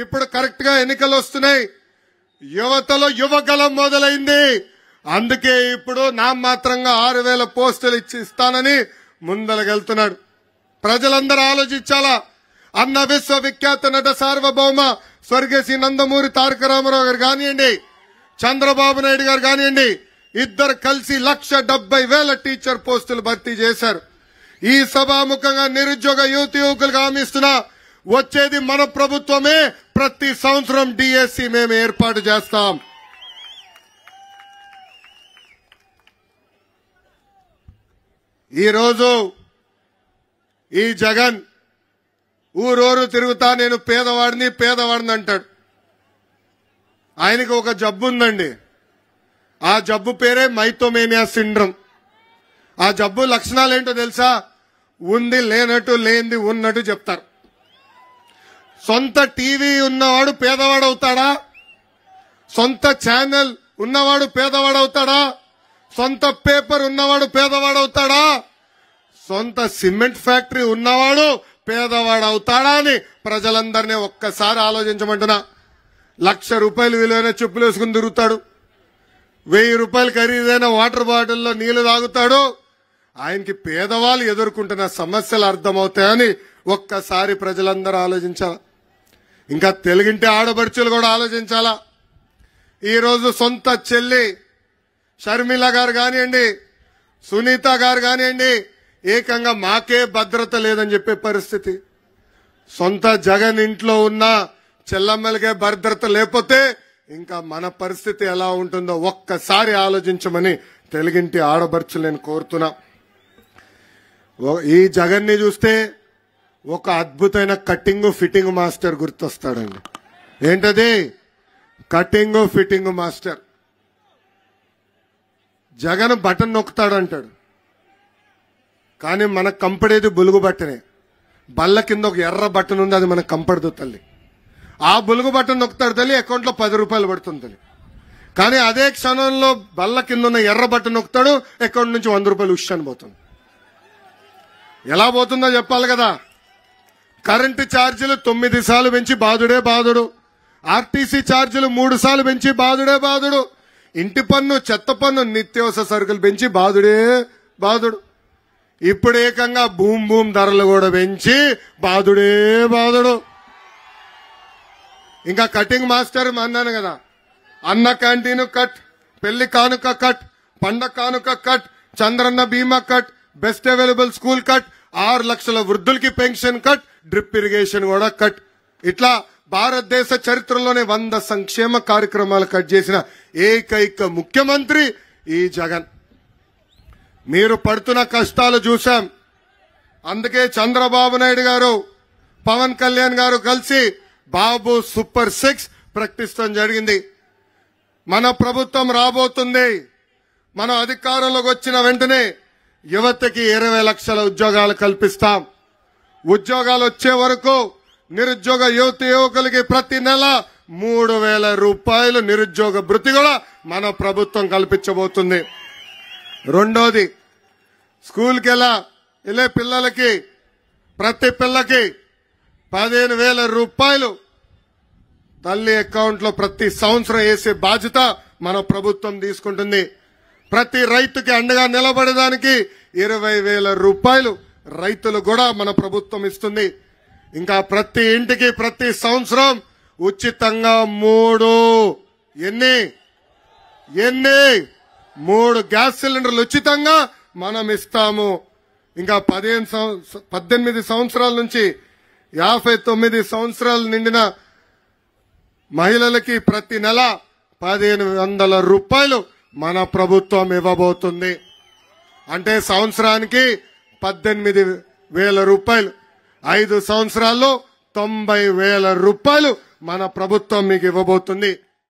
ఇప్పుడు కరెక్ట్ గా ఎన్నికలు వస్తున్నాయి. యువతలో యువగలం మొదలైంది. అందుకే ఇప్పుడు నామమాత్రంగా 6,000 పోస్టులు ఇస్తానని ముందలగెళ్తున్నాడు. ప్రజలందరూ ఆలోచించాలా. అన్న విశ్వవిఖ్యాత నట సార్వభౌమ స్వర్గీయ నందమూరి తారక రామారావు గారు కానివ్వండి, చంద్రబాబు నాయుడు గారు కానివ్వండి, ఇద్దరు కలిసి 1,70,000 టీచర్ పోస్టులు భర్తీ చేశారు. ఈ సభాముఖంగా నిరుద్యోగ యువకులకు హామీస్తున్నా, వచ్చేది మన ప్రభుత్వమే. ప్రతి సంవత్సరం డిఎస్సి మేము ఏర్పాటు చేస్తాం. ఈరోజు ఈ జగన్ ఊరూరు తిరుగుతా నేను పేదవాడిని అంటాడు. ఆయనకు ఒక జబ్బు ఉందండి. ఆ జబ్బు పేరే మైథోమేనియా సిండ్రోమ్. ఆ జబ్బు లక్షణాలు ఏంటో తెలుసా? ఉంది లేనట్టు, లేనిది ఉన్నట్టు చెప్తారు. సొంత టీవీ ఉన్నవాడు పేదవాడవుతాడా? సొంత ఛానల్ ఉన్నవాడు పేదవాడవుతాడా? సొంత పేపర్ ఉన్నవాడు పేదవాడవుతాడా? సొంత సిమెంట్ ఫ్యాక్టరీ ఉన్నవాడు పేదవాడవుతాడా అని ప్రజలందరినీ ఒక్కసారి ఆలోచించమంటున్నా. 1,00,000 రూపాయలు విలువైన చెప్పులు వేసుకుని తిరుగుతాడు. 1,000 రూపాయలు ఖరీదైన వాటర్ బాటిల్లో నీళ్లు తాగుతాడు. ఆయనకి పేదవాళ్ళు ఎదుర్కొంటున్న సమస్యలు అర్థమవుతాయని ఒక్కసారి ప్రజలందరూ ఆలోచించాలా. ఇంకా తెలుగింటి ఆడపడుచులు కూడా ఆలోచించాలా. ఈరోజు సొంత చెల్లి షర్మిల గారు కానివ్వండి, సునీత గారు కానివ్వండి, ఏకంగా మాకే భద్రత లేదని చెప్పే పరిస్థితి. సొంత జగన్ ఇంట్లో ఉన్న చెల్లమ్మలకే భద్రత లేకపోతే ఇంకా మన పరిస్థితి ఎలా ఉంటుందో ఒక్కసారి ఆలోచించమని తెలుగింటి ఆడపడుచులు నేను కోరుతున్నా. ఈ జగన్ ని చూస్తే ఒక అద్భుతమైన కటింగ్ ఫిట్టింగ్ మాస్టర్ గుర్తొస్తాడండి. ఏంటది? Cutting fitting master. Jagan button నొక్కుతాడంటాడు, కానీ మనకు కంపడేది బులుగు బట్టనే. బల్ల కింద ఒక ఎర్ర బటన్ ఉంది, అది మనకు కంపడదు తల్లి. ఆ బులుగు బటన్ నొక్కుతాడు తల్లి, అకౌంట్లో 10 రూపాయలు పడుతుంది తల్లి. కానీ అదే క్షణంలో బల్ల కింద ఉన్న ఎర్ర బటన్ నొక్కుతాడు, అకౌంట్ నుంచి 100 రూపాయలు ఉష్షని పోతుంది. ఎలా పోతుందో చెప్పాలి కదా. కరెంటు ఛార్జీలు 9 సార్లు పెంచి బాధుడే బాధుడు. ఆర్టీసీ ఛార్జీలు 3 సార్లు పెంచి బాధుడే బాధుడు. ఇంటి పన్ను, చెత్త పన్ను, నిత్యావసర సరుకులు పెంచి బాధుడే బాధుడు. ఇప్పుడు ఏకంగా భూమ్ ధరలు కూడా పెంచి బాధుడే బాధుడు. ఇంకా కటింగ్ మాస్టర్ అన్నాను కదా, అన్న క్యాంటీన్ కట్, పెళ్లి కానుక కట్, పండగ కానుక కట్, చంద్రన్న బీమా cut, best available school cut, 6 లక్షల వృద్ధులకి పెన్షన్ కట్, డ్రిప్ ఇరిగేషన్ కూడా కట్. ఇట్లా భారతదేశ చరిత్రలోనే 100 సంక్షేమ కార్యక్రమాలు కట్ చేసిన ఏకైక ముఖ్యమంత్రి ఈ జగన్. మీరు పడుతున్న కష్టాలు చూశాం. అందుకే చంద్రబాబు నాయుడు గారు, పవన్ కళ్యాణ్ గారు కలిసి బాబు సూపర్ 6 ప్రకటించడం జరిగింది. మన ప్రభుత్వం రాబోతుంది. మనం అధికారంలోకి వచ్చిన వెంటనే యువతకి 20 లక్షల ఉద్యోగాలు కల్పిస్తాం. ఉద్యోగాలు వచ్చే వరకు నిరుద్యోగ యువకులకి ప్రతి నెల 3,000 రూపాయలు నిరుద్యోగ భృతి కూడా మన ప్రభుత్వం కల్పించబోతుంది. రెండోది, స్కూల్కి వెళ్ళే పిల్లలకి ప్రతి పిల్లకి 15,000 రూపాయలు తల్లి అకౌంట్లో ప్రతి సంవత్సరం వేసే బాధ్యత మన ప్రభుత్వం తీసుకుంటుంది. ప్రతి రైతుకి అండగా నిలబడడానికి 20,000 రూపాయలు రైతులు కూడా మన ప్రభుత్వం ఇస్తుంది. ఇంకా ప్రతి ఇంటికి ప్రతి సంవత్సరం ఉచితంగా 3 గ్యాస్ సిలిండర్లు ఉచితంగా మనం ఇస్తాము. ఇంకా 18 సంవత్సరాల నుంచి 59 సంవత్సరాలు నిండిన మహిళలకి ప్రతి నెల 1,500 రూపాయలు మన ప్రభుత్వం ఇవ్వబోతుంది. అంటే సంవత్సరానికి 18,000 రూపాయలు. 5 సంవత్సరాల్లో 90,000 రూపాయలు మన ప్రభుత్వం మీకు ఇవ్వబోతుంది.